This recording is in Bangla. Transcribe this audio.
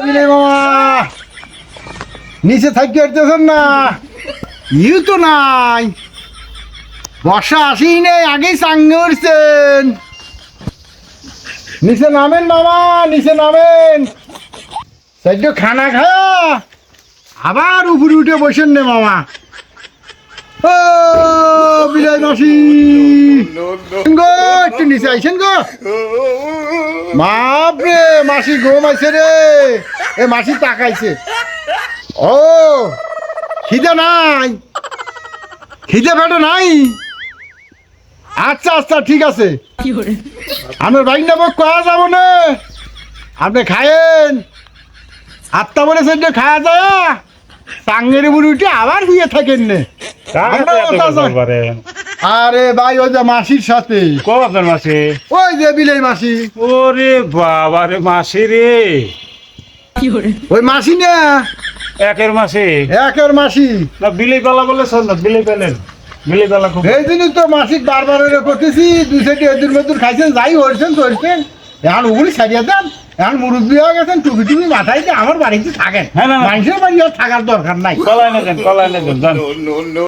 বিনয় মামা নিচে থাকি আসতেছেন না ইউ তো নাই বর্ষা আসেই নেই আগেই চাঙ্গে উঠছেন নিচে নামেন মামা নিচে নামেন সাইড খানা খায়া আবার উপরে উঠে বসেন নে মামা ও বিজয় মাসি গো একটু নিচে আইছেন গো বাপরে মাসি ঘুমাইছে রে এ মাসি তাকাইছে ও খিদে নাই খিদে পেটে নাই আচ্ছা আচ্ছা ঠিক আছে আমার বাইক নেবো কোয়া যাবো না আপনি খায়েন আটটা বলে সেটা খাওয়া যায় টাঙ্গের উপরে উঠে আবার শুয়ে থাকেন নে আরে ভাই ওই যে মাসির সাথে কবার মাসে ওই যে বিলাই মাসি ওরে বাবা রে মাসে রে ওই মাসি না একের মাসে একের মাসি না বিলেই পালা বলে শোন না বিলেই পেলেন বিলেই পালা খুব এই জন্যই তো মাসিক বারবার করতেছি দুই সাইডে এদুর মেদুর খাইছেন যাই হয়েছেন চলছেন এখন ওগুলি ছাড়িয়ে দেন এখন মুরব্বী হয়ে গেছেন টুপি টুপি মাথায় দিয়ে আমার বাড়িতে থাকেন হ্যাঁ না মানুষের বাড়ি আর থাকার দরকার নাই কলাই না দেন জান